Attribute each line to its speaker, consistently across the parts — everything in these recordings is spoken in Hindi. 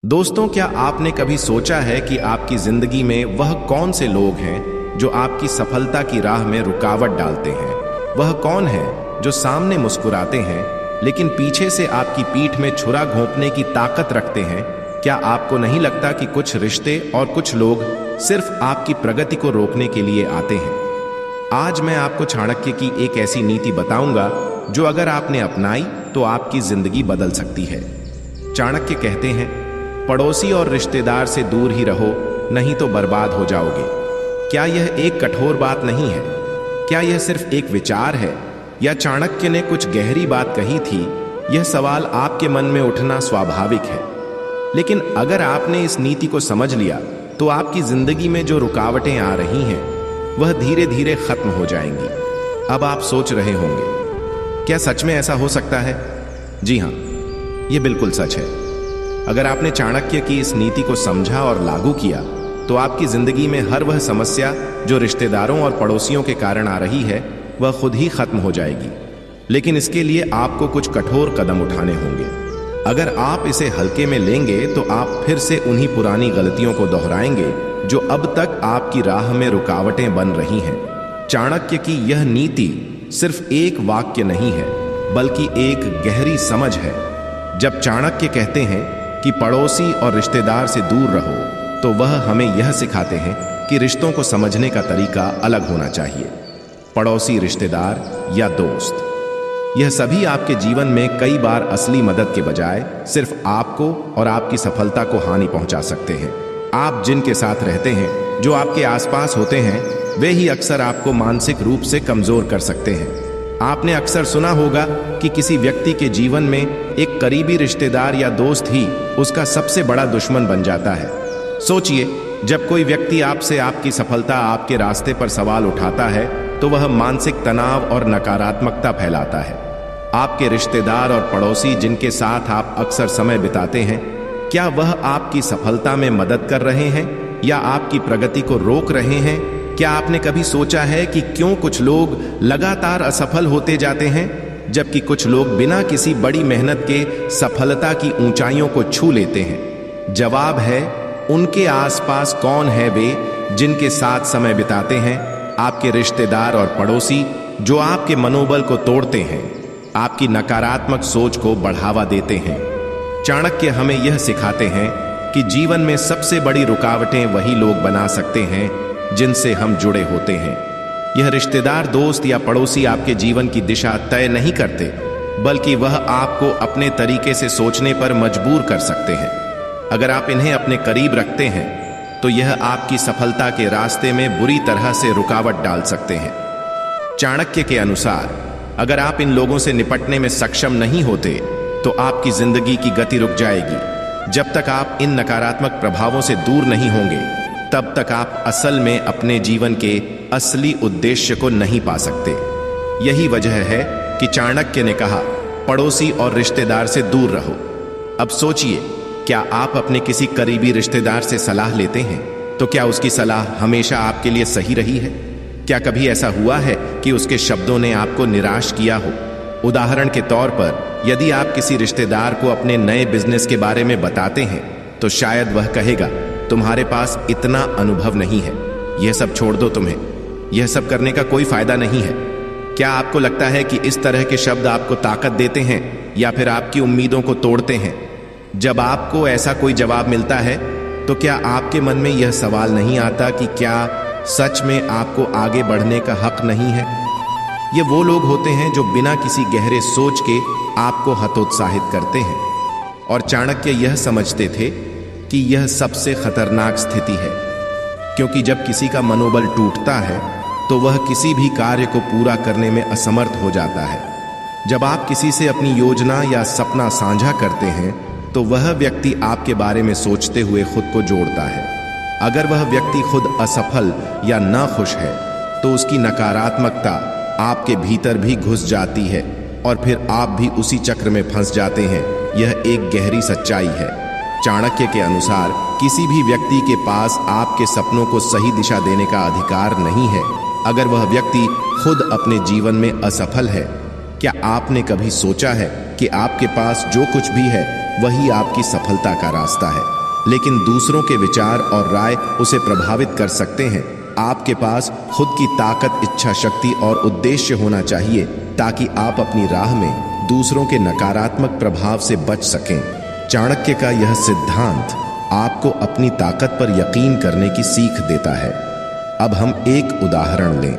Speaker 1: दोस्तों, क्या आपने कभी सोचा है कि आपकी जिंदगी में वह कौन से लोग हैं जो आपकी सफलता की राह में रुकावट डालते हैं? वह कौन है जो सामने मुस्कुराते हैं लेकिन पीछे से आपकी पीठ में छुरा घोंपने की ताकत रखते हैं? क्या आपको नहीं लगता कि कुछ रिश्ते और कुछ लोग सिर्फ आपकी प्रगति को रोकने के लिए आते हैं? आज मैं आपको चाणक्य की एक ऐसी नीति बताऊंगा जो अगर आपने अपनाई तो आपकी जिंदगी बदल सकती है। चाणक्य कहते हैं, पड़ोसी और रिश्तेदार से दूर ही रहो, नहीं तो बर्बाद हो जाओगे। क्या यह एक कठोर बात नहीं है? क्या यह सिर्फ एक विचार है या चाणक्य ने कुछ गहरी बात कही थी? यह सवाल आपके मन में उठना स्वाभाविक है। लेकिन अगर आपने इस नीति को समझ लिया तो आपकी जिंदगी में जो रुकावटें आ रही हैं वह धीरे धीरे खत्म हो जाएंगी। अब आप सोच रहे होंगे, क्या सच में ऐसा हो सकता है? जी हाँ, यह बिल्कुल सच है। अगर आपने चाणक्य की इस नीति को समझा और लागू किया तो आपकी जिंदगी में हर वह समस्या जो रिश्तेदारों और पड़ोसियों के कारण आ रही है वह खुद ही खत्म हो जाएगी। लेकिन इसके लिए आपको कुछ कठोर कदम उठाने होंगे। अगर आप इसे हल्के में लेंगे तो आप फिर से उन्हीं पुरानी गलतियों को दोहराएंगे जो अब तक आपकी राह में रुकावटें बन रही हैं। चाणक्य की यह नीति सिर्फ एक वाक्य नहीं है बल्कि एक गहरी समझ है। जब चाणक्य कहते हैं कि पड़ोसी और रिश्तेदार से दूर रहो तो वह हमें यह सिखाते हैं कि रिश्तों को समझने का तरीका अलग होना चाहिए। पड़ोसी, रिश्तेदार या दोस्त, यह सभी आपके जीवन में कई बार असली मदद के बजाय सिर्फ आपको और आपकी सफलता को हानि पहुंचा सकते हैं। आप जिनके साथ रहते हैं, जो आपके आसपास होते हैं, वे ही अक्सर आपको मानसिक रूप से कमजोर कर सकते हैं। आपने अक्सर सुना होगा कि किसी व्यक्ति के जीवन में एक करीबी रिश्तेदार या दोस्त ही उसका सबसे बड़ा दुश्मन बन जाता है। सोचिए, जब कोई व्यक्ति आपसे आपकी सफलता, आपके रास्ते पर सवाल उठाता है तो वह मानसिक तनाव और नकारात्मकता फैलाता है। आपके रिश्तेदार और पड़ोसी जिनके साथ आप अक्सर समय बिताते हैं, क्या वह आपकी सफलता में मदद कर रहे हैं या आपकी प्रगति को रोक रहे हैं? क्या आपने कभी सोचा है कि क्यों कुछ लोग लगातार असफल होते जाते हैं जबकि कुछ लोग बिना किसी बड़ी मेहनत के सफलता की ऊंचाइयों को छू लेते हैं? जवाब है, उनके आसपास कौन है वे जिनके साथ समय बिताते हैं? आपके रिश्तेदार और पड़ोसी जो आपके मनोबल को तोड़ते हैं, आपकी नकारात्मक सोच को बढ़ावा देते हैं। चाणक्य हमें यह सिखाते हैं कि जीवन में सबसे बड़ी रुकावटें वही लोग बना सकते हैं जिनसे हम जुड़े होते हैं। यह रिश्तेदार, दोस्त या पड़ोसी आपके जीवन की दिशा तय नहीं करते, बल्कि वह आपको अपने तरीके से सोचने पर मजबूर कर सकते हैं। अगर आप इन्हें अपने करीब रखते हैं तो यह आपकी सफलता के रास्ते में बुरी तरह से रुकावट डाल सकते हैं। चाणक्य के अनुसार अगर आप इन लोगों से निपटने में सक्षम नहीं होते तो आपकी जिंदगी की गति रुक जाएगी। जब तक आप इन नकारात्मक प्रभावों से दूर नहीं होंगे तब तक आप असल में अपने जीवन के असली उद्देश्य को नहीं पा सकते। यही वजह है कि चाणक्य ने कहा, पड़ोसी और रिश्तेदार से दूर रहो। अब सोचिए, क्या आप अपने किसी करीबी रिश्तेदार से सलाह लेते हैं तो क्या उसकी सलाह हमेशा आपके लिए सही रही है? क्या कभी ऐसा हुआ है कि उसके शब्दों ने आपको निराश किया हो? उदाहरण के तौर पर, यदि आप किसी रिश्तेदार को अपने नए बिजनेस के बारे में बताते हैं तो शायद वह कहेगा, तुम्हारे पास इतना अनुभव नहीं है, यह सब छोड़ दो, तुम्हें यह सब करने का कोई फायदा नहीं है। क्या आपको लगता है कि इस तरह के शब्द आपको ताकत देते हैं या फिर आपकी उम्मीदों को तोड़ते हैं? जब आपको ऐसा कोई जवाब मिलता है तो क्या आपके मन में यह सवाल नहीं आता कि क्या सच में आपको आगे बढ़ने का हक नहीं है? ये वो लोग होते हैं जो बिना किसी गहरे सोच के आपको हतोत्साहित करते हैं। और चाणक्य यह समझते थे कि यह सबसे खतरनाक स्थिति है, क्योंकि जब किसी का मनोबल टूटता है तो वह किसी भी कार्य को पूरा करने में असमर्थ हो जाता है। जब आप किसी से अपनी योजना या सपना साझा करते हैं तो वह व्यक्ति आपके बारे में सोचते हुए खुद को जोड़ता है। अगर वह व्यक्ति खुद असफल या नाखुश है तो उसकी नकारात्मकता आपके भीतर भी घुस जाती है और फिर आप भी उसी चक्र में फंस जाते हैं। यह एक गहरी सच्चाई है। चाणक्य के अनुसार किसी भी व्यक्ति के पास आपके सपनों को सही दिशा देने का अधिकार नहीं है अगर वह व्यक्ति खुद अपने जीवन में असफल है। क्या आपने कभी सोचा है कि आपके पास जो कुछ भी है वही आपकी सफलता का रास्ता है। लेकिन दूसरों के विचार और राय उसे प्रभावित कर सकते हैं। आपके पास खुद की ताकत, इच्छा शक्ति और उद्देश्य होना चाहिए ताकि आप अपनी राह में दूसरों के नकारात्मक प्रभाव से बच सकें। चाणक्य का यह सिद्धांत आपको अपनी ताकत पर यकीन करने की सीख देता है। अब हम एक उदाहरण लें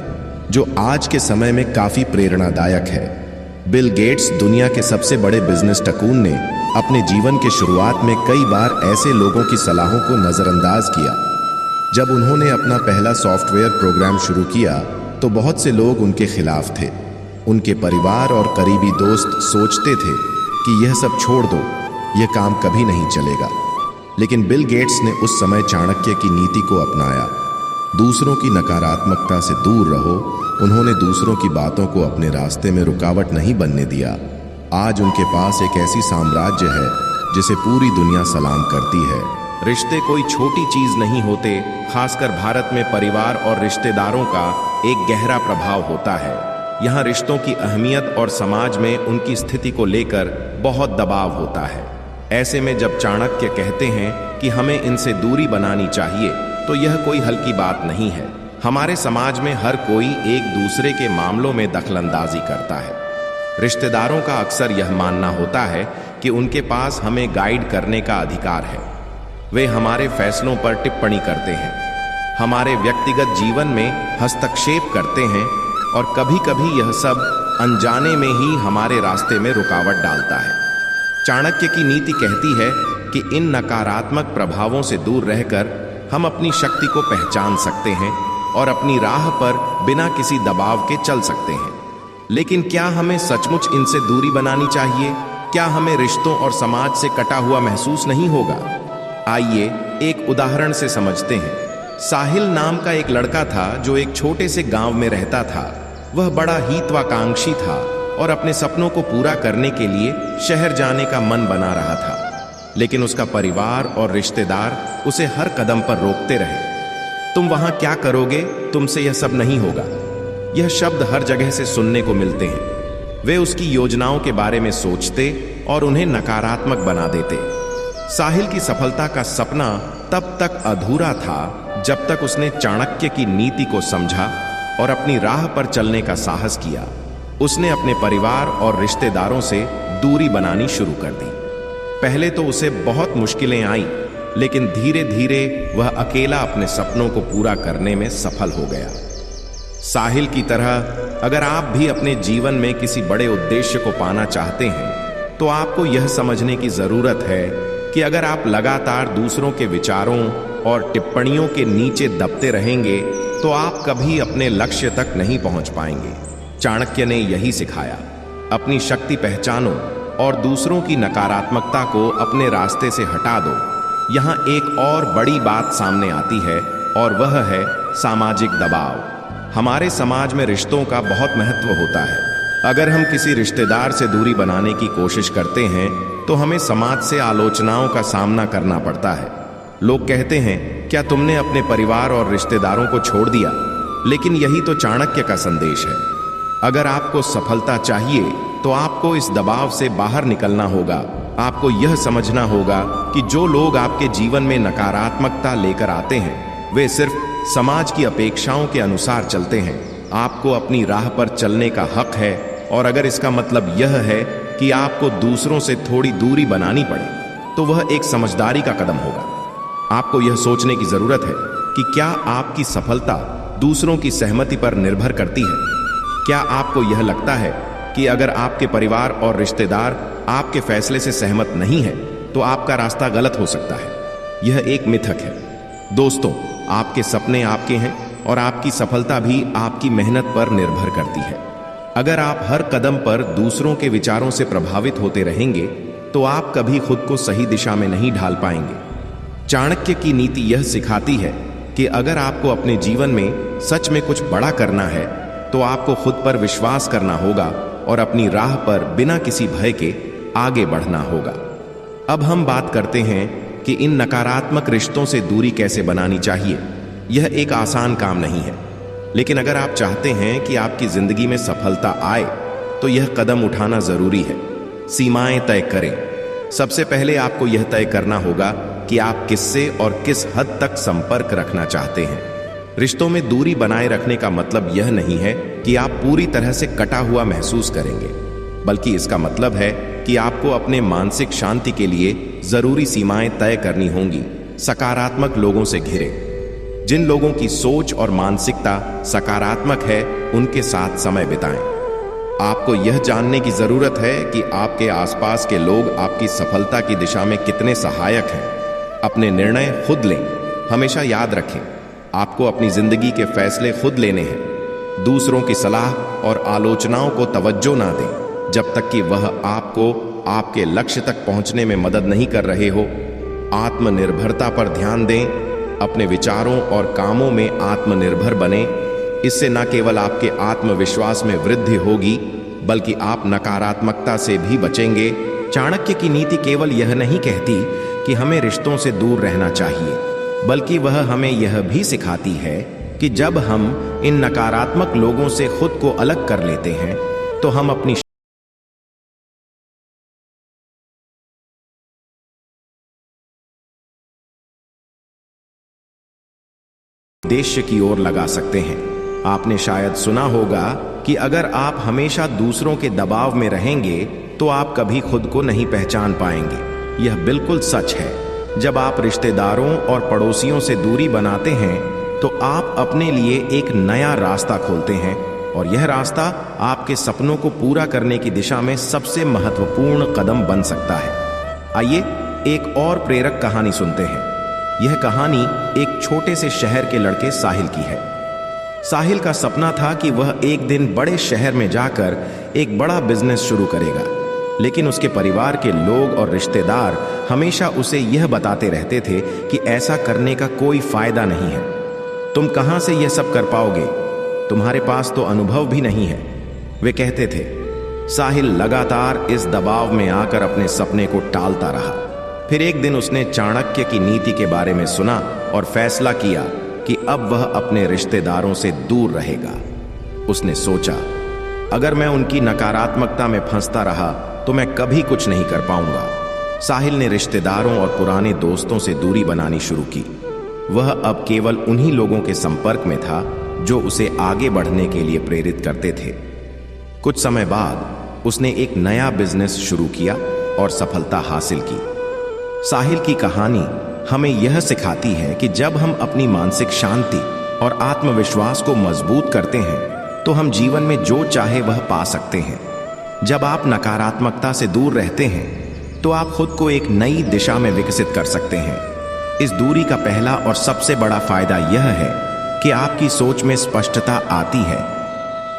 Speaker 1: जो आज के समय में काफी प्रेरणादायक है। बिल गेट्स, दुनिया के सबसे बड़े बिजनेस टकून, ने अपने जीवन के शुरुआत में कई बार ऐसे लोगों की सलाहों को नजरअंदाज किया। जब उन्होंने अपना पहला सॉफ्टवेयर प्रोग्राम शुरू किया तो बहुत से लोग उनके खिलाफ थे। उनके परिवार और करीबी दोस्त सोचते थे कि यह सब छोड़ दो, यह काम कभी नहीं चलेगा। लेकिन बिल गेट्स ने उस समय चाणक्य की नीति को अपनाया। दूसरों की नकारात्मकता से दूर रहो। उन्होंने दूसरों की बातों को अपने रास्ते में रुकावट नहीं बनने दिया। आज उनके पास एक ऐसी साम्राज्य है जिसे पूरी दुनिया सलाम करती है। रिश्ते कोई छोटी चीज नहीं होते। खासकर भारत में परिवार और रिश्तेदारों का एक गहरा प्रभाव होता है। यहाँ रिश्तों की अहमियत और समाज में उनकी स्थिति को लेकर बहुत दबाव होता है। ऐसे में जब चाणक्य कहते हैं कि हमें इनसे दूरी बनानी चाहिए, तो यह कोई हल्की बात नहीं है। हमारे समाज में हर कोई एक दूसरे के मामलों में दखलंदाजी करता है। रिश्तेदारों का अक्सर यह मानना होता है कि उनके पास हमें गाइड करने का अधिकार है। वे हमारे फैसलों पर टिप्पणी करते हैं, हमारे व्यक्तिगत जीवन में हस्तक्षेप करते हैं और कभी-कभी यह सब अनजाने में ही हमारे रास्ते में रुकावट डालता है। चाणक्य की नीति कहती है कि इन नकारात्मक प्रभावों से दूर रहकर हम अपनी शक्ति को पहचान सकते हैं और अपनी राह पर बिना किसी दबाव के चल सकते हैं। लेकिन क्या हमें सचमुच इनसे दूरी बनानी चाहिए? क्या हमें रिश्तों और समाज से कटा हुआ महसूस नहीं होगा? आइए एक उदाहरण से समझते हैं। साहिल नाम का एक लड़का था जो एक छोटे से गांव में रहता था। वह बड़ा हितवाकांक्षी था और अपने सपनों को पूरा करने के लिए शहर जाने का मन बना रहा था। लेकिन उसका परिवार और रिश्तेदार उसे हर कदम पर रोकते रहे। तुम वहां क्या करोगे? तुमसे यह सब नहीं होगा। यह शब्द हर जगह से सुनने को मिलते हैं। वे उसकी योजनाओं के बारे में सोचते और उन्हें नकारात्मक बना देते। साहिल की सफलता का सपना तब तक अधूरा था जब तक उसने चाणक्य की नीति को समझा और अपनी राह पर चलने का साहस किया। उसने अपने परिवार और रिश्तेदारों से दूरी बनानी शुरू कर दी। पहले तो उसे बहुत मुश्किलें आई, लेकिन धीरे धीरे वह अकेला अपने सपनों को पूरा करने में सफल हो गया। साहिल की तरह अगर आप भी अपने जीवन में किसी बड़े उद्देश्य को पाना चाहते हैं, तो आपको यह समझने की जरूरत है कि अगर आप लगातार दूसरों के विचारों और टिप्पणियों के नीचे दबते रहेंगे, तो आप कभी अपने लक्ष्य तक नहीं पहुंच पाएंगे। चाणक्य ने यही सिखाया, अपनी शक्ति पहचानो और दूसरों की नकारात्मकता को अपने रास्ते से हटा दो। यहाँ एक और बड़ी बात सामने आती है और वह है सामाजिक दबाव। हमारे समाज में रिश्तों का बहुत महत्व होता है। अगर हम किसी रिश्तेदार से दूरी बनाने की कोशिश करते हैं तो हमें समाज से आलोचनाओं का सामना करना पड़ता है। लोग कहते हैं, क्या तुमने अपने परिवार और रिश्तेदारों को छोड़ दिया? लेकिन यही तो चाणक्य का संदेश है। अगर आपको सफलता चाहिए तो आपको इस दबाव से बाहर निकलना होगा। आपको यह समझना होगा कि जो लोग आपके जीवन में नकारात्मकता लेकर आते हैं, वे सिर्फ समाज की अपेक्षाओं के अनुसार चलते हैं। आपको अपनी राह पर चलने का हक है, और अगर इसका मतलब यह है कि आपको दूसरों से थोड़ी दूरी बनानी पड़े, तो वह एक समझदारी का कदम होगा। आपको यह सोचने की जरूरत है कि क्या आपकी सफलता दूसरों की सहमति पर निर्भर करती है? क्या आपको यह लगता है कि अगर आपके परिवार और रिश्तेदार आपके फैसले से सहमत नहीं है, तो आपका रास्ता गलत हो सकता है? यह एक मिथक है। दोस्तों, आपके सपने आपके हैं और आपकी सफलता भी आपकी मेहनत पर निर्भर करती है। अगर आप हर कदम पर दूसरों के विचारों से प्रभावित होते रहेंगे, तो आप कभी खुद को सही दिशा में नहीं ढाल पाएंगे। चाणक्य की नीति यह सिखाती है कि अगर आपको अपने जीवन में सच में कुछ बड़ा करना है, तो आपको खुद पर विश्वास करना होगा और अपनी राह पर बिना किसी भय के आगे बढ़ना होगा। अब हम बात करते हैं कि इन नकारात्मक रिश्तों से दूरी कैसे बनानी चाहिए। यह एक आसान काम नहीं है, लेकिन अगर आप चाहते हैं कि आपकी जिंदगी में सफलता आए, तो यह कदम उठाना जरूरी है। सीमाएं तय करें। सबसे पहले आपको यह तय करना होगा कि आप किससे और किस हद तक संपर्क रखना चाहते हैं। रिश्तों में दूरी बनाए रखने का मतलब यह नहीं है कि आप पूरी तरह से कटा हुआ महसूस करेंगे, बल्कि इसका मतलब है कि आपको अपने मानसिक शांति के लिए जरूरी सीमाएं तय करनी होंगी। सकारात्मक लोगों से घिरे। जिन लोगों की सोच और मानसिकता सकारात्मक है, उनके साथ समय बिताएं। आपको यह जानने की जरूरत है कि आपके आसपास के लोग आपकी सफलता की दिशा में कितने सहायक हैं। अपने निर्णय खुद लें। हमेशा याद रखें, आपको अपनी जिंदगी के फैसले खुद लेने हैं। दूसरों की सलाह और आलोचनाओं को तवज्जो ना दें जब तक कि वह आपको आपके लक्ष्य तक पहुंचने में मदद नहीं कर रहे हो। आत्मनिर्भरता पर ध्यान दें। अपने विचारों और कामों में आत्मनिर्भर बने। इससे न केवल आपके आत्मविश्वास में वृद्धि होगी, बल्कि आप नकारात्मकता से भी बचेंगे। चाणक्य की नीति केवल यह नहीं कहती कि हमें रिश्तों से दूर रहना चाहिए, बल्कि वह हमें यह भी सिखाती है कि जब हम इन नकारात्मक लोगों से खुद को अलग कर लेते हैं, तो हम अपनी उद्देश्य की ओर लगा सकते हैं। आपने शायद सुना होगा कि अगर आप हमेशा दूसरों के दबाव में रहेंगे तो आप कभी खुद को नहीं पहचान पाएंगे। यह बिल्कुल सच है। जब आप रिश्तेदारों और पड़ोसियों से दूरी बनाते हैं तो आप अपने लिए एक नया रास्ता खोलते हैं, और यह रास्ता आपके सपनों को पूरा करने की दिशा में सबसे महत्वपूर्ण कदम बन सकता है। आइए एक और प्रेरक कहानी सुनते हैं। यह कहानी एक छोटे से शहर के लड़के साहिल की है। साहिल का सपना था कि वह एक दिन बड़े शहर में जाकर एक बड़ा बिजनेस शुरू करेगा, लेकिन उसके परिवार के लोग और रिश्तेदार हमेशा उसे यह बताते रहते थे कि ऐसा करने का कोई फायदा नहीं है। तुम कहां से यह सब कर पाओगे? तुम्हारे पास तो अनुभव भी नहीं है, वे कहते थे। साहिल लगातार इस दबाव में आकर अपने सपने को टालता रहा। फिर एक दिन उसने चाणक्य की नीति के बारे में सुना और फैसला किया कि अब वह अपने रिश्तेदारों से दूर रहेगा। उसने सोचा, अगर मैं उनकी नकारात्मकता में फंसता रहा तो मैं कभी कुछ नहीं कर पाऊंगा। साहिल ने रिश्तेदारों और पुराने दोस्तों से दूरी बनानी शुरू की। वह अब केवल उन्हीं लोगों के संपर्क में था जो उसे आगे बढ़ने के लिए प्रेरित करते थे। कुछ समय बाद उसने एक नया बिजनेस शुरू किया और सफलता हासिल की। साहिल की कहानी हमें यह सिखाती है कि जब हम अपनी मानसिक शांति और आत्मविश्वास को मजबूत करते हैं तो हम जीवन में जो चाहे वह पा सकते हैं। जब आप नकारात्मकता से दूर रहते हैं तो आप खुद को एक नई दिशा में विकसित कर सकते हैं। इस दूरी का पहला और सबसे बड़ा फायदा यह है कि आपकी सोच में स्पष्टता आती है।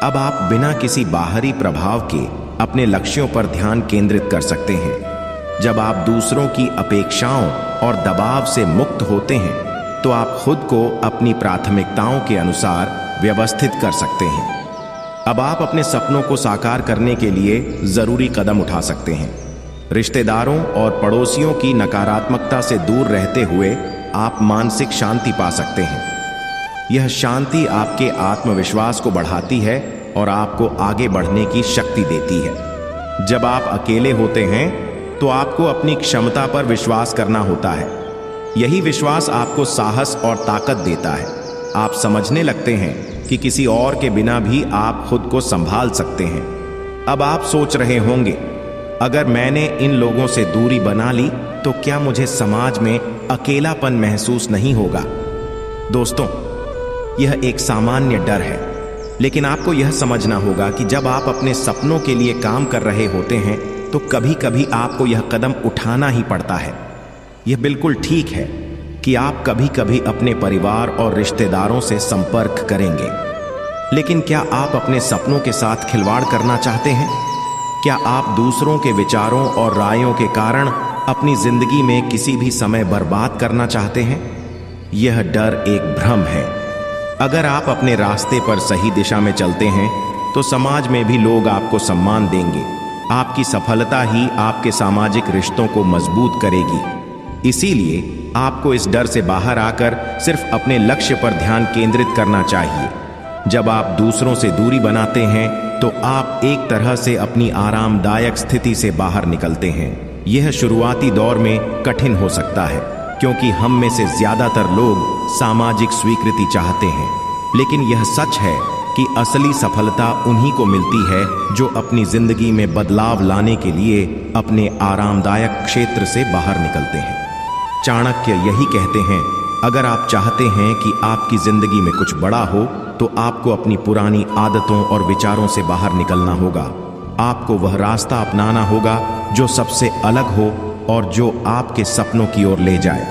Speaker 1: अब आप बिना किसी बाहरी प्रभाव के अपने लक्ष्यों पर ध्यान केंद्रित कर सकते हैं। जब आप दूसरों की अपेक्षाओं और दबाव से मुक्त होते हैं तो आप खुद को अपनी प्राथमिकताओं के अनुसार व्यवस्थित कर सकते हैं। अब आप अपने सपनों को साकार करने के लिए जरूरी कदम उठा सकते हैं। रिश्तेदारों और पड़ोसियों की नकारात्मकता से दूर रहते हुए आप मानसिक शांति पा सकते हैं। यह शांति आपके आत्मविश्वास को बढ़ाती है और आपको आगे बढ़ने की शक्ति देती है। जब आप अकेले होते हैं तो आपको अपनी क्षमता पर विश्वास करना होता है। यही विश्वास आपको साहस और ताकत देता है। आप समझने लगते हैं कि किसी और के बिना भी आप खुद को संभाल सकते हैं। अब आप सोच रहे होंगे, अगर मैंने इन लोगों से दूरी बना ली तो क्या मुझे समाज में अकेलापन महसूस नहीं होगा? दोस्तों, यह एक सामान्य डर है, लेकिन आपको यह समझना होगा कि जब आप अपने सपनों के लिए काम कर रहे होते हैं तो कभी कभी आपको यह कदम उठाना ही पड़ता है। यह बिल्कुल ठीक है कि आप कभी कभी अपने परिवार और रिश्तेदारों से संपर्क करेंगे, लेकिन क्या आप अपने सपनों के साथ खिलवाड़ करना चाहते हैं? क्या आप दूसरों के विचारों और रायों के कारण अपनी जिंदगी में किसी भी समय बर्बाद करना चाहते हैं? यह डर एक भ्रम है। अगर आप अपने रास्ते पर सही दिशा में चलते हैं तो समाज में भी लोग आपको सम्मान देंगे। आपकी सफलता ही आपके सामाजिक रिश्तों को मजबूत करेगी। इसीलिए आपको इस डर से बाहर आकर सिर्फ अपने लक्ष्य पर ध्यान केंद्रित करना चाहिए। जब आप दूसरों से दूरी बनाते हैं तो आप एक तरह से अपनी आरामदायक स्थिति से बाहर निकलते हैं, यह शुरुआती दौर में कठिन हो सकता है, क्योंकि हम में से ज्यादातर लोग सामाजिक स्वीकृति चाहते हैं। लेकिन यह सच है कि असली सफलता उन्हीं को मिलती है जो अपनी जिंदगी में बदलाव लाने के लिए अपने आरामदायक क्षेत्र से बाहर निकलते हैं। चाणक्य यही कहते हैं, अगर आप चाहते हैं कि आपकी जिंदगी में कुछ बड़ा हो तो आपको अपनी पुरानी आदतों और विचारों से बाहर निकलना होगा। आपको वह रास्ता अपनाना होगा जो सबसे अलग हो और जो आपके सपनों की ओर ले जाए।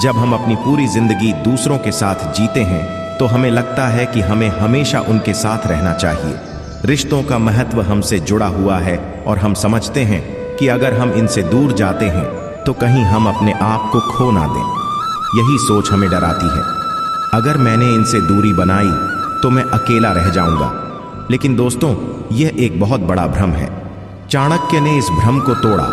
Speaker 1: जब हम अपनी पूरी जिंदगी दूसरों के साथ जीते हैं तो हमें लगता है कि हमें हमेशा उनके साथ रहना चाहिए। रिश्तों का महत्व हमसे जुड़ा हुआ है और हम समझते हैं कि अगर हम इनसे दूर जाते हैं तो कहीं हम अपने आप को खो ना दें। यही सोच हमें डराती है। अगर मैंने इनसे दूरी बनाई तो मैं अकेला रह जाऊंगा। लेकिन दोस्तों, यह एक बहुत बड़ा भ्रम है। चाणक्य ने इस भ्रम को तोड़ा।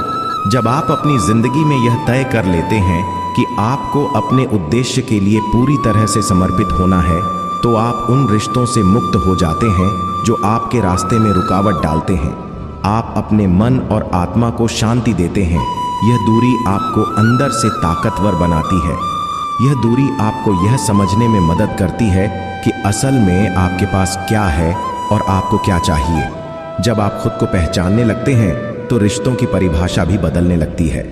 Speaker 1: जब आप अपनी जिंदगी में यह तय कर लेते हैं कि आपको अपने उद्देश्य के लिए पूरी तरह से समर्पित होना है, तो आप उन रिश्तों से मुक्त हो जाते हैं जो आपके रास्ते में रुकावट डालते हैं। आप अपने मन और आत्मा को शांति देते हैं। यह दूरी आपको अंदर से ताकतवर बनाती है। यह दूरी आपको यह समझने में मदद करती है कि असल में आपके पास क्या है और आपको क्या चाहिए। जब आप खुद को पहचानने लगते हैं तो रिश्तों की परिभाषा भी बदलने लगती है।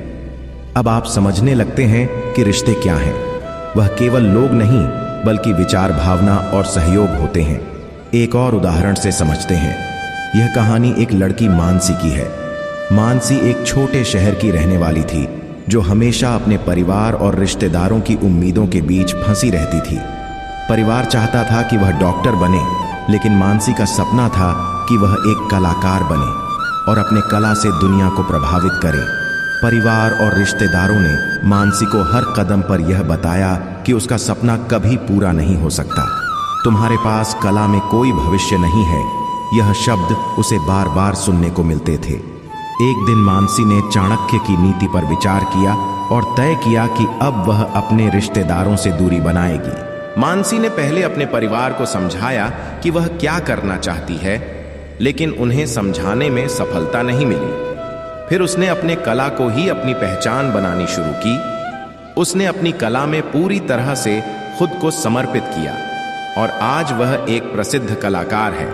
Speaker 1: अब आप समझने लगते हैं कि रिश्ते क्या हैं। वह केवल लोग नहीं बल्कि विचार, भावना और सहयोग होते हैं। एक और उदाहरण से समझते हैं। यह कहानी एक लड़की मानसी की है। मानसी एक छोटे शहर की रहने वाली थी जो हमेशा अपने परिवार और रिश्तेदारों की उम्मीदों के बीच फंसी रहती थी। परिवार चाहता था कि वह डॉक्टर बने, लेकिन मानसी का सपना था कि वह एक कलाकार बने और अपने कला से दुनिया को प्रभावित करे। परिवार और रिश्तेदारों ने मानसी को हर कदम पर यह बताया कि उसका सपना कभी पूरा नहीं हो सकता। तुम्हारे पास कला में कोई भविष्य नहीं है। यह शब्द उसे बार बार सुनने को मिलते थे। एक दिन मानसी ने चाणक्य की नीति पर विचार किया और तय किया कि अब वह अपने रिश्तेदारों से दूरी बनाएगी। मानसी ने पहले अपने परिवार को समझाया कि वह क्या करना चाहती है, लेकिन उन्हें समझाने में सफलता नहीं मिली। फिर उसने अपने कला को ही अपनी पहचान बनानी शुरू की। उसने अपनी कला में पूरी तरह से खुद को समर्पित किया और आज वह एक प्रसिद्ध कलाकार है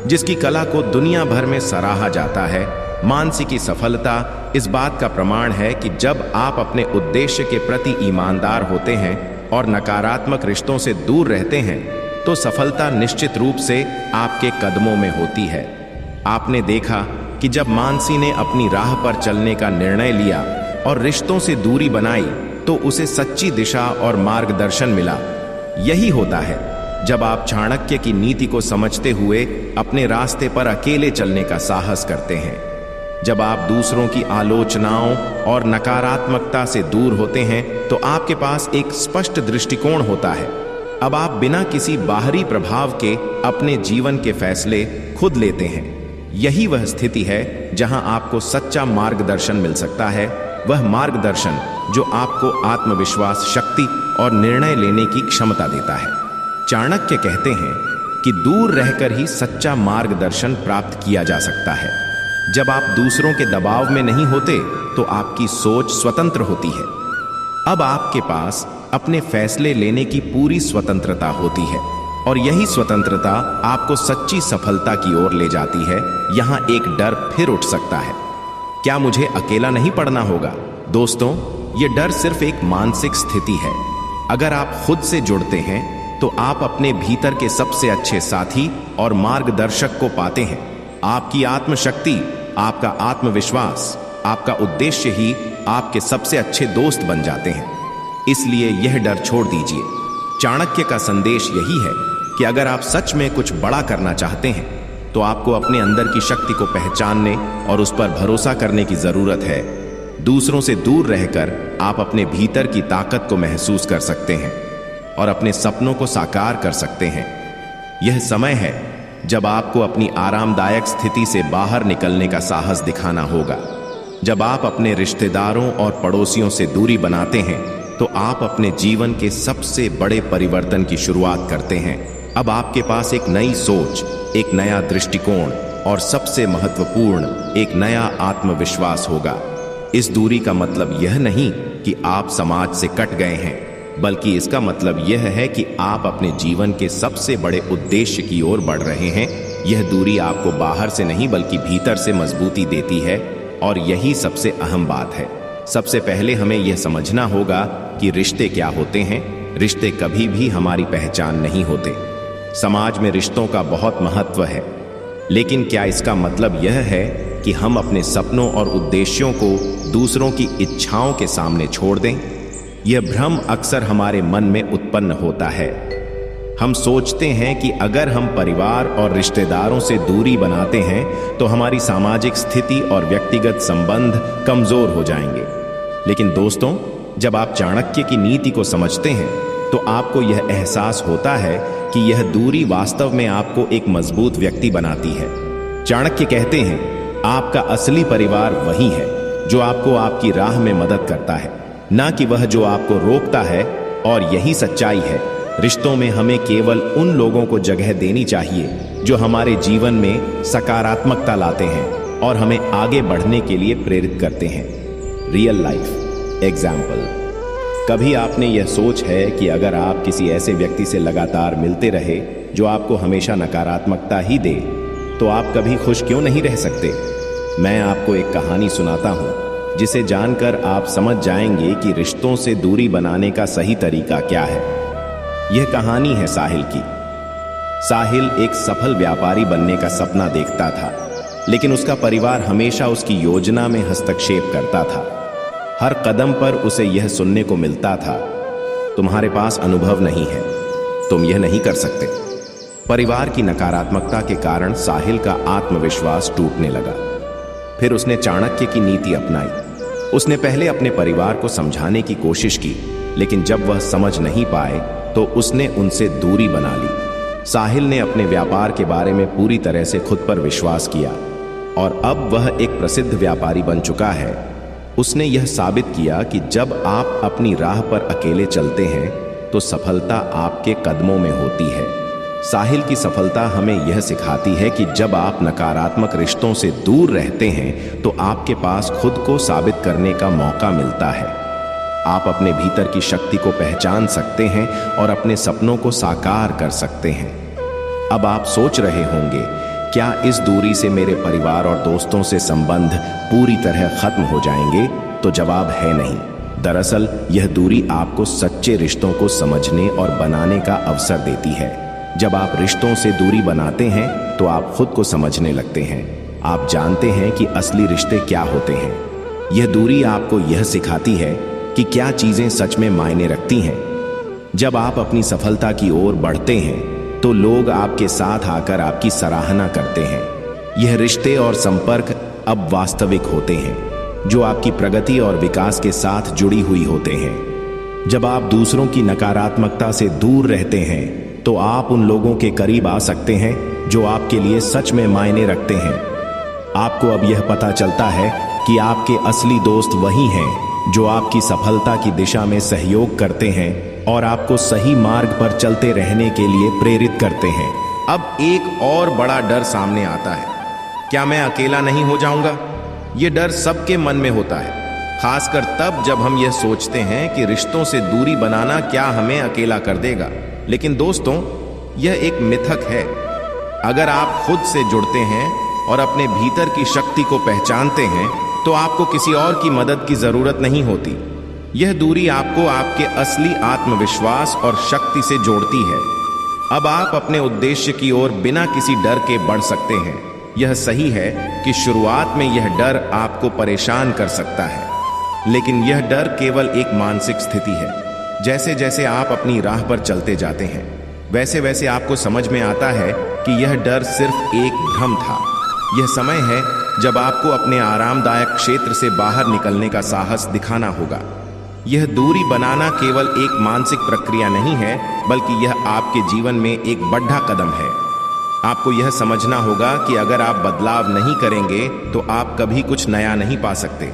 Speaker 1: जिसकी कला को दुनिया भर में सराहा जाता है। मानसी की सफलता इस बात का प्रमाण है कि जब आप अपने उद्देश्य के प्रति ईमानदार होते हैं और नकारात्मक रिश्तों से दूर रहते हैं तो सफलता निश्चित रूप से आपके कदमों में होती है। आपने देखा कि जब मानसी ने अपनी राह पर चलने का निर्णय लिया और रिश्तों से दूरी बनाई तो उसे सच्ची दिशा और मार्गदर्शन मिला। यही होता है जब आप चाणक्य की नीति को समझते हुए अपने रास्ते पर अकेले चलने का साहस करते हैं। जब आप दूसरों की आलोचनाओं और नकारात्मकता से दूर होते हैं तो आपके पास एक स्पष्ट दृष्टिकोण होता है। अब आप बिना किसी बाहरी प्रभाव के अपने जीवन के फैसले खुद लेते हैं। यही वह स्थिति है जहां आपको सच्चा मार्गदर्शन मिल सकता है। वह मार्गदर्शन जो आपको आत्मविश्वास, शक्ति और निर्णय लेने की क्षमता देता है। चाणक्य कहते हैं कि दूर रहकर ही सच्चा मार्गदर्शन प्राप्त किया जा सकता है। जब आप दूसरों के दबाव में नहीं होते तो आपकी सोच स्वतंत्र होती है। अब आपके पास अपने फैसले लेने की पूरी स्वतंत्रता होती है और यही स्वतंत्रता आपको सच्ची सफलता की ओर ले जाती है। यहां एक डर फिर उठ सकता है, क्या मुझे अकेला नहीं पड़ना होगा? दोस्तों, यह डर सिर्फ एक मानसिक स्थिति है। अगर आप खुद से जुड़ते हैं तो आप अपने भीतर के सबसे अच्छे साथी और मार्गदर्शक को पाते हैं। आपकी आत्मशक्ति, आपका आत्मविश्वास, आपका उद्देश्य ही आपके सबसे अच्छे दोस्त बन जाते हैं। इसलिए यह डर छोड़ दीजिए। चाणक्य का संदेश यही है कि अगर आप सच में कुछ बड़ा करना चाहते हैं तो आपको अपने अंदर की शक्ति को पहचानने और उस पर भरोसा करने की जरूरत है। दूसरों से दूर रहकर आप अपने भीतर की ताकत को महसूस कर सकते हैं और अपने सपनों को साकार कर सकते हैं। यह समय है जब आपको अपनी आरामदायक स्थिति से बाहर निकलने का साहस दिखाना होगा। जब आप अपने रिश्तेदारों और पड़ोसियों से दूरी बनाते हैं तो आप अपने जीवन के सबसे बड़े परिवर्तन की शुरुआत करते हैं। अब आपके पास एक नई सोच, एक नया दृष्टिकोण और सबसे महत्वपूर्ण एक नया आत्मविश्वास होगा। इस दूरी का मतलब यह नहीं कि आप समाज से कट गए हैं, बल्कि इसका मतलब यह है कि आप अपने जीवन के सबसे बड़े उद्देश्य की ओर बढ़ रहे हैं। यह दूरी आपको बाहर से नहीं बल्कि भीतर से मजबूती देती है, और यही सबसे अहम बात है। सबसे पहले हमें यह समझना होगा कि रिश्ते क्या होते हैं। रिश्ते कभी भी हमारी पहचान नहीं होते। समाज में रिश्तों का बहुत महत्व है, लेकिन क्या इसका मतलब यह है कि हम अपने सपनों और उद्देश्यों को दूसरों की इच्छाओं के सामने छोड़ दें? यह भ्रम अक्सर हमारे मन में उत्पन्न होता है। हम सोचते हैं कि अगर हम परिवार और रिश्तेदारों से दूरी बनाते हैं तो हमारी सामाजिक स्थिति और व्यक्तिगत संबंध कमजोर हो जाएंगे। लेकिन दोस्तों, जब आप चाणक्य की नीति को समझते हैं तो आपको यह एहसास होता है कि यह दूरी वास्तव में आपको एक मजबूत व्यक्ति बनाती है। चाणक्य कहते हैं, आपका असली परिवार वही है जो आपको आपकी राह में मदद करता है, ना कि वह जो आपको रोकता है। और यही सच्चाई है। रिश्तों में हमें केवल उन लोगों को जगह देनी चाहिए जो हमारे जीवन में सकारात्मकता लाते हैं और हमें आगे बढ़ने के लिए प्रेरित करते हैं। Real life example. कभी आपने यह सोच है कि अगर आप किसी ऐसे व्यक्ति से लगातार मिलते रहे जो आपको हमेशा नकारात्मकता ही दे, तो आप कभी खुश क्यों नहीं रह सकते? मैं आपको एक कहानी सुनाता हूं, जिसे जानकर आप समझ जाएंगे कि रिश्तों से दूरी बनाने का सही तरीका क्या है। यह कहानी है साहिल की। साहिल एक सफल व्यापारी बनने का सपना देखता था, लेकिन उसका परिवार हमेशा उसकी योजना में हस्तक्षेप करता था। हर कदम पर उसे यह सुनने को मिलता था, तुम्हारे पास अनुभव नहीं है, तुम यह नहीं कर सकते। परिवार की नकारात्मकता के कारण साहिल का आत्मविश्वास टूटने लगा। फिर उसने चाणक्य की नीति अपनाई। उसने पहले अपने परिवार को समझाने की कोशिश की, लेकिन जब वह समझ नहीं पाए तो उसने उनसे दूरी बना ली। साहिल ने अपने व्यापार के बारे में पूरी तरह से खुद पर विश्वास किया और अब वह एक प्रसिद्ध व्यापारी बन चुका है। उसने यह साबित किया कि जब आप अपनी राह पर अकेले चलते हैं तो सफलता आपके कदमों में होती है। साहिल की सफलता हमें यह सिखाती है कि जब आप नकारात्मक रिश्तों से दूर रहते हैं तो आपके पास खुद को साबित करने का मौका मिलता है। आप अपने भीतर की शक्ति को पहचान सकते हैं और अपने सपनों को साकार कर सकते हैं। अब आप सोच रहे होंगे, क्या इस दूरी से मेरे परिवार और दोस्तों से संबंध पूरी तरह खत्म हो जाएंगे? तो जवाब है नहीं। दरअसल यह दूरी आपको सच्चे रिश्तों को समझने और बनाने का अवसर देती है। जब आप रिश्तों से दूरी बनाते हैं तो आप खुद को समझने लगते हैं। आप जानते हैं कि असली रिश्ते क्या होते हैं। यह दूरी आपको यह सिखाती है कि क्या चीजें सच में मायने रखती हैं। जब आप अपनी सफलता की ओर बढ़ते हैं तो लोग आपके साथ आकर आपकी सराहना करते हैं। यह रिश्ते और संपर्क अब वास्तविक होते हैं, जो आपकी प्रगति और विकास के साथ जुड़ी हुई होते हैं। जब आप दूसरों की नकारात्मकता से दूर रहते हैं तो आप उन लोगों के करीब आ सकते हैं जो आपके लिए सच में मायने रखते हैं। आपको अब यह पता चलता है कि आपके असली दोस्त वही हैं जो आपकी सफलता की दिशा में सहयोग करते हैं और आपको सही मार्ग पर चलते रहने के लिए प्रेरित करते हैं। अब एक और बड़ा डर सामने आता है, क्या मैं अकेला नहीं हो जाऊंगा? यह डर सबके मन में होता है, खासकर तब जब हम यह सोचते हैं कि रिश्तों से दूरी बनाना क्या हमें अकेला कर देगा। लेकिन दोस्तों, यह एक मिथक है। अगर आप खुद से जुड़ते हैं और अपने भीतर की शक्ति को पहचानते हैं तो आपको किसी और की मदद की जरूरत नहीं होती। यह दूरी आपको आपके असली आत्मविश्वास और शक्ति से जोड़ती है। अब आप अपने उद्देश्य की ओर बिना किसी डर के बढ़ सकते हैं। यह सही है कि शुरुआत में यह डर आपको परेशान कर सकता है, लेकिन यह डर केवल एक मानसिक स्थिति है। जैसे जैसे आप अपनी राह पर चलते जाते हैं, वैसे वैसे आपको समझ में आता है कि यह डर सिर्फ एक भ्रम था। यह समय है जब आपको अपने आरामदायक क्षेत्र से बाहर निकलने का साहस दिखाना होगा। यह दूरी बनाना केवल एक मानसिक प्रक्रिया नहीं है, बल्कि यह आपके जीवन में एक बड़ा कदम है। आपको यह समझना होगा कि अगर आप बदलाव नहीं करेंगे तो आप कभी कुछ नया नहीं पा सकते।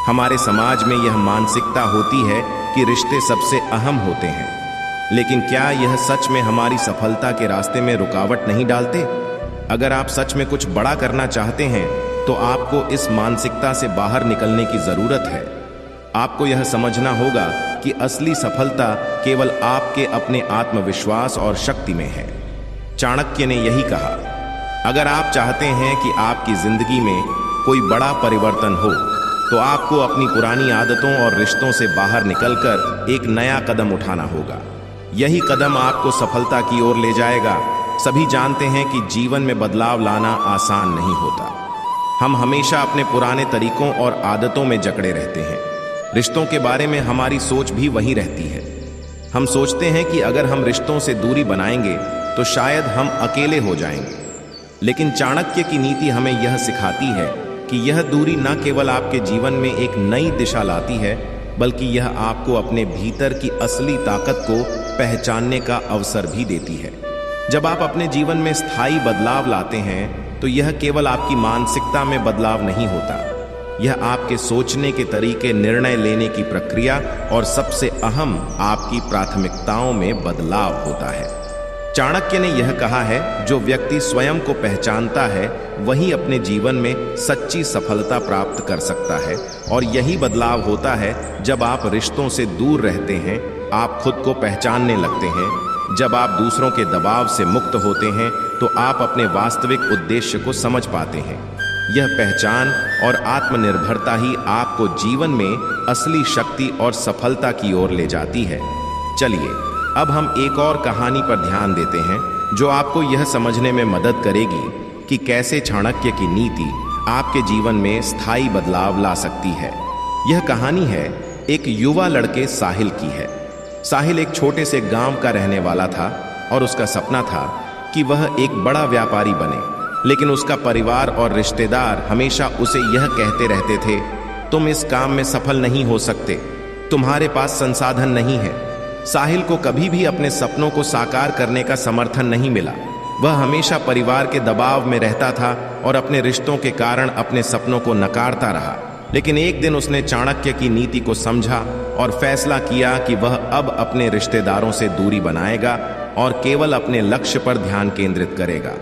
Speaker 1: हमारे समाज में यह मानसिकता होती है कि रिश्ते सबसे अहम होते हैं, लेकिन क्या यह सच में हमारी सफलता के रास्ते में रुकावट नहीं डालते? अगर आप सच में कुछ बड़ा करना चाहते हैं तो आपको इस मानसिकता से बाहर निकलने की जरूरत है। आपको यह समझना होगा कि असली सफलता केवल आपके अपने आत्मविश्वास और शक्ति में है। चाणक्य ने यही कहा, अगर आप चाहते हैं कि आपकी जिंदगी में कोई बड़ा परिवर्तन हो तो आपको अपनी पुरानी आदतों और रिश्तों से बाहर निकलकर एक नया कदम उठाना होगा। यही कदम आपको सफलता की ओर ले जाएगा। सभी जानते हैं कि जीवन में बदलाव लाना आसान नहीं होता। हम हमेशा अपने पुराने तरीकों और आदतों में जकड़े रहते हैं। रिश्तों के बारे में हमारी सोच भी वही रहती है। हम सोचते हैं कि अगर हम रिश्तों से दूरी बनाएंगे तो शायद हम अकेले हो जाएंगे। लेकिन चाणक्य की नीति हमें यह सिखाती है कि यह दूरी न केवल आपके जीवन में एक नई दिशा लाती है, बल्कि यह आपको अपने भीतर की असली ताकत को पहचानने का अवसर भी देती है। जब आप अपने जीवन में स्थायी बदलाव लाते हैं तो यह केवल आपकी मानसिकता में बदलाव नहीं होता, यह आपके सोचने के तरीके, निर्णय लेने की प्रक्रिया और सबसे अहम आपकी प्राथमिकताओं में बदलाव होता है। चाणक्य ने यह कहा है, जो व्यक्ति स्वयं को पहचानता है वही अपने जीवन में सच्ची सफलता प्राप्त कर सकता है। और यही बदलाव होता है जब आप रिश्तों से दूर रहते हैं, आप खुद को पहचानने लगते हैं। जब आप दूसरों के दबाव से मुक्त होते हैं तो आप अपने वास्तविक उद्देश्य को समझ पाते हैं। यह पहचान और आत्मनिर्भरता ही आपको जीवन में असली शक्ति और सफलता की ओर ले जाती है। चलिए अब हम एक और कहानी पर ध्यान देते हैं जो आपको यह समझने में मदद करेगी कि कैसे चाणक्य की नीति आपके जीवन में स्थायी बदलाव ला सकती है। यह कहानी है एक युवा लड़के साहिल की है। साहिल एक छोटे से गांव का रहने वाला था और उसका सपना था कि वह एक बड़ा व्यापारी बने। लेकिन उसका परिवार और रिश्तेदार हमेशा उसे यह कहते रहते थे, तुम इस काम में सफल नहीं हो सकते, तुम्हारे पास संसाधन नहीं है। साहिल को कभी भी अपने सपनों को साकार करने का समर्थन नहीं मिला। वह हमेशा परिवार के दबाव में रहता था और अपने रिश्तों के कारण अपने सपनों को नकारता रहा। लेकिन एक दिन उसने चाणक्य की नीति को समझा और फैसला किया कि वह अब अपने रिश्तेदारों से दूरी बनाएगा और केवल अपने लक्ष्य पर ध्यान केंद्रित करेगा।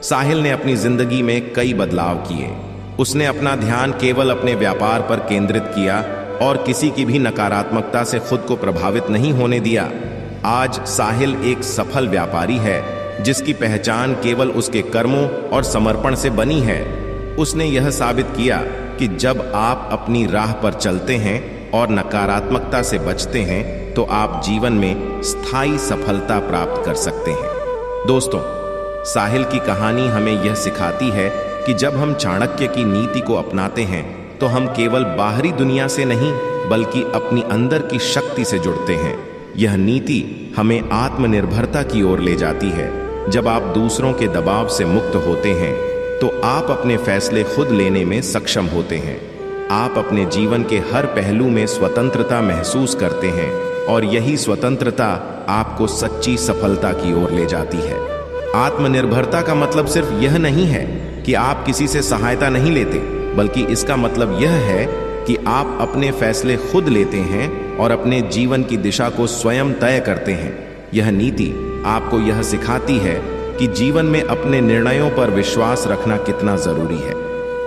Speaker 1: साहिल ने अपनी जिंदगी में कई बदलाव किए। उसने अपना ध्यान केवल अपने व्यापार पर केंद्रित किया और किसी की भी नकारात्मकता से खुद को प्रभावित नहीं होने दिया। आज साहिल एक सफल व्यापारी है जिसकी पहचान केवल उसके कर्मों और समर्पण से बनी है। उसने यह साबित किया कि जब आप अपनी राह पर चलते हैं और नकारात्मकता से बचते हैं तो आप जीवन में स्थायी सफलता प्राप्त कर सकते हैं। दोस्तों, साहिल की कहानी हमें यह सिखाती है कि जब हम चाणक्य की नीति को अपनाते हैं तो हम केवल बाहरी दुनिया से नहीं बल्कि अपनी अंदर की शक्ति से जुड़ते हैं। यह नीति हमें आत्मनिर्भरता की ओर ले जाती है। जब आप दूसरों के दबाव से मुक्त होते हैं तो आप अपने फैसले खुद लेने में सक्षम होते हैं। आप अपने जीवन के हर पहलू में स्वतंत्रता महसूस करते हैं और यही स्वतंत्रता आपको सच्ची सफलता की ओर ले जाती है। आत्मनिर्भरता का मतलब सिर्फ यह नहीं है कि आप किसी से सहायता नहीं लेते, बल्कि इसका मतलब यह है कि आप अपने फैसले खुद लेते हैं और अपने जीवन की दिशा को स्वयं तय करते हैं। यह नीति आपको यह सिखाती है कि जीवन में अपने निर्णयों पर विश्वास रखना कितना जरूरी है।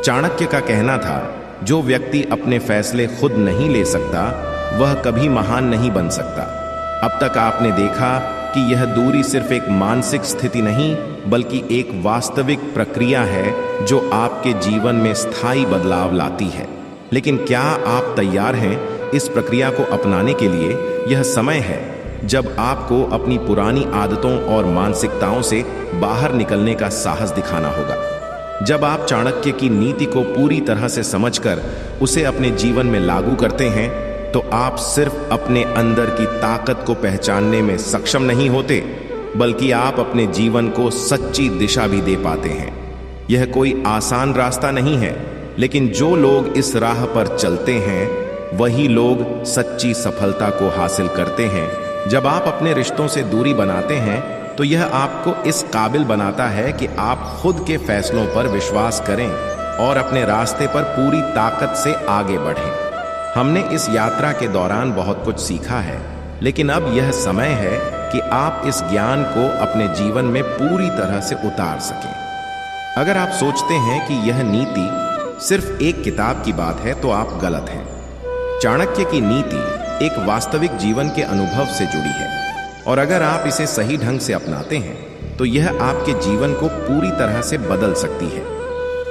Speaker 1: चाणक्य का कहना था, जो व्यक्ति अपने फैसले खुद नहीं ले सकता वह कभी महान नहीं बन सकता। अब तक आपने देखा कि यह दूरी सिर्फ एक मानसिक स्थिति नहीं बल्कि एक वास्तविक प्रक्रिया है जो आपके जीवन में स्थायी बदलाव लाती है। लेकिन क्या आप तैयार हैं इस प्रक्रिया को अपनाने के लिए? यह समय है जब आपको अपनी पुरानी आदतों और मानसिकताओं से बाहर निकलने का साहस दिखाना होगा। जब आप चाणक्य की नीति को पूरी तरह से समझकर उसे अपने जीवन में लागू करते हैं तो आप सिर्फ अपने अंदर की ताकत को पहचानने में सक्षम नहीं होते बल्कि आप अपने जीवन को सच्ची दिशा भी दे पाते हैं। यह कोई आसान रास्ता नहीं है, लेकिन जो लोग इस राह पर चलते हैं वही लोग सच्ची सफलता को हासिल करते हैं। जब आप अपने रिश्तों से दूरी बनाते हैं तो यह आपको इस काबिल बनाता है कि आप खुद के फैसलों पर विश्वास करें और अपने रास्ते पर पूरी ताकत से आगे बढ़ें। हमने इस यात्रा के दौरान बहुत कुछ सीखा है, लेकिन अब यह समय है कि आप इस ज्ञान को अपने जीवन में पूरी तरह से उतार सकें। अगर आप सोचते हैं कि यह नीति सिर्फ एक किताब की बात है तो आप गलत हैं। चाणक्य की नीति एक वास्तविक जीवन के अनुभव से जुड़ी है और अगर आप इसे सही ढंग से अपनाते हैं तो यह आपके जीवन को पूरी तरह से बदल सकती है।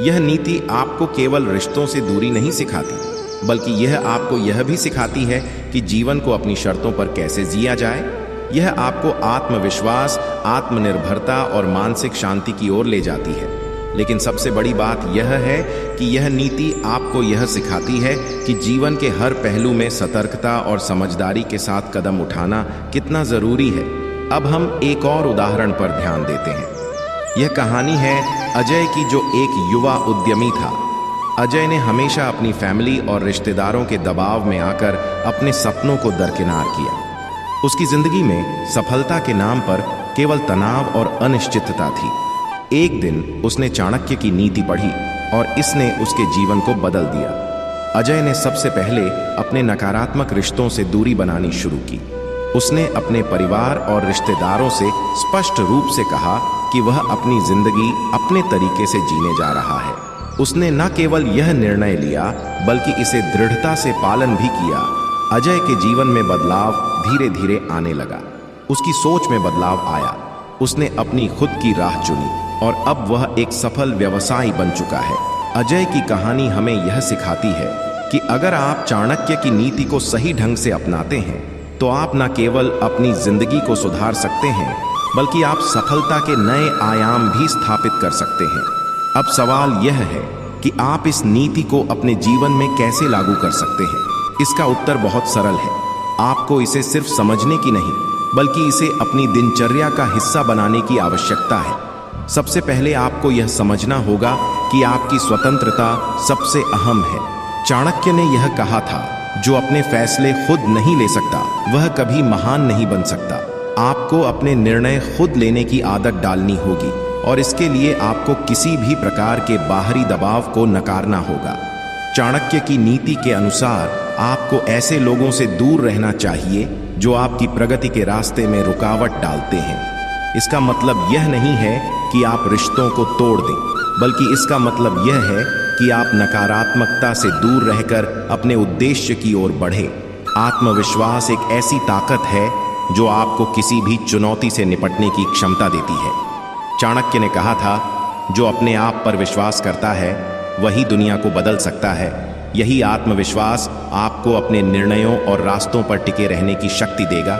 Speaker 1: यह नीति आपको केवल रिश्तों से दूरी नहीं सिखाती, बल्कि यह आपको यह भी सिखाती है कि जीवन को अपनी शर्तों पर कैसे जिया जाए। यह आपको आत्मविश्वास, आत्मनिर्भरता और मानसिक शांति की ओर ले जाती है। लेकिन सबसे बड़ी बात यह है कि यह नीति आपको यह सिखाती है कि जीवन के हर पहलू में सतर्कता और समझदारी के साथ कदम उठाना कितना जरूरी है। अब हम एक और उदाहरण पर ध्यान देते हैं। यह कहानी है अजय की, जो एक युवा उद्यमी था। अजय ने हमेशा अपनी फैमिली और रिश्तेदारों के दबाव में आकर अपने सपनों को दरकिनार किया। उसकी जिंदगी में सफलता के नाम पर केवल तनाव और अनिश्चितता थी। एक दिन उसने चाणक्य की नीति पढ़ी और इसने उसके जीवन को बदल दिया। अजय ने सबसे पहले अपने नकारात्मक रिश्तों से दूरी बनानी शुरू की। उसने अपने परिवार और रिश्तेदारों से स्पष्ट रूप से कहा कि वह अपनी जिंदगी अपने तरीके से जीने जा रहा है। उसने न केवल यह निर्णय लिया बल्कि इसे दृढ़ता से पालन भी किया। अजय के जीवन में बदलाव धीरे धीरे आने लगा। उसकी सोच में बदलाव आया। उसने अपनी खुद की राह चुनी और अब वह एक सफल व्यवसायी बन चुका है। अजय की कहानी हमें यह सिखाती है कि अगर आप चाणक्य की नीति को सही ढंग से अपनाते हैं तो आप न केवल अपनी जिंदगी को सुधार सकते हैं बल्कि आप सफलता के नए आयाम भी स्थापित कर सकते हैं। अब सवाल यह है कि आप इस नीति को अपने जीवन में कैसे लागू कर सकते हैं। इसका उत्तर बहुत सरल है। आपको इसे सिर्फ समझने की नहीं बल्कि इसे अपनी दिनचर्या का हिस्सा बनाने की आवश्यकता है। सबसे पहले आपको यह समझना होगा कि आपकी स्वतंत्रता सबसे अहम है। चाणक्य ने यह कहा था, जो अपने फैसले खुद नहीं ले सकता वह कभी महान नहीं बन सकता। आपको अपने निर्णय खुद लेने की आदत डालनी होगी और इसके लिए आपको किसी भी प्रकार के बाहरी दबाव को नकारना होगा। चाणक्य की नीति के अनुसार आपको ऐसे लोगों से दूर रहना चाहिए जो आपकी प्रगति के रास्ते में रुकावट डालते हैं। इसका मतलब यह नहीं है कि आप रिश्तों को तोड़ दें, बल्कि इसका मतलब यह है कि आप नकारात्मकता से दूर रहकर अपने उद्देश्य की ओर बढ़ें। आत्मविश्वास एक ऐसी ताकत है जो आपको किसी भी चुनौती से निपटने की क्षमता देती है। चाणक्य ने कहा था, जो अपने आप पर विश्वास करता है वही दुनिया को बदल सकता है। यही आत्मविश्वास आपको अपने निर्णयों और रास्तों पर टिके रहने की शक्ति देगा।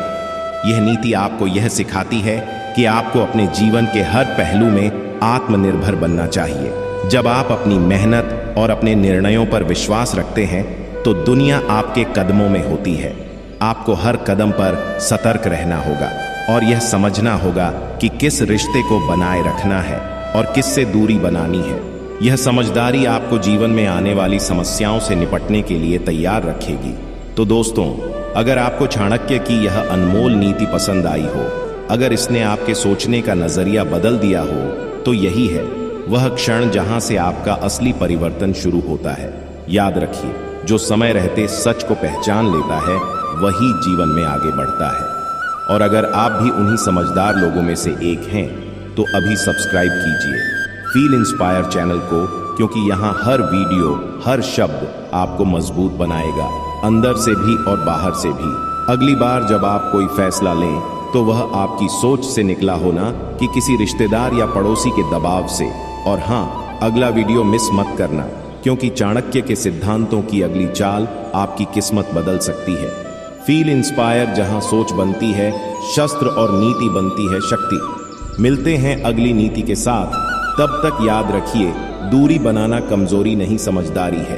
Speaker 1: यह नीति आपको यह सिखाती है कि आपको अपने जीवन के हर पहलू में आत्मनिर्भर बनना चाहिए। जब आप अपनी मेहनत और अपने निर्णयों पर विश्वास रखते हैं तो दुनिया आपके कदमों में होती है। आपको हर कदम पर सतर्क रहना होगा और यह समझना होगा कि किस रिश्ते को बनाए रखना है और किससे दूरी बनानी है। यह समझदारी आपको जीवन में आने वाली समस्याओं से निपटने के लिए तैयार रखेगी। तो दोस्तों, अगर आपको चाणक्य की यह अनमोल नीति पसंद आई हो, अगर इसने आपके सोचने का नजरिया बदल दिया हो, तो यही है वह क्षण जहां से आपका असली परिवर्तन शुरू होता है। याद रखिए, जो समय रहते सच को पहचान लेता है वही जीवन में आगे बढ़ता है। और अगर आप भी उन्हीं समझदार लोगों में से एक हैं तो अभी सब्सक्राइब कीजिए फील इंस्पायर चैनल को, क्योंकि यहाँ हर वीडियो, हर शब्द आपको मजबूत बनाएगा, अंदर से भी और बाहर से भी। अगली बार जब आप कोई फैसला लें तो वह आपकी सोच से निकला होना कि किसी रिश्तेदार या पड़ोसी के दबाव से। और हाँ, अगला वीडियो मिस मत करना, क्योंकि चाणक्य के सिद्धांतों की अगली चाल आपकी किस्मत बदल सकती है। फील इंस्पायर, जहां सोच बनती है शस्त्र और नीति बनती है शक्ति। मिलते हैं अगली नीति के साथ। तब तक याद रखिए, दूरी बनाना कमजोरी नहीं समझदारी है।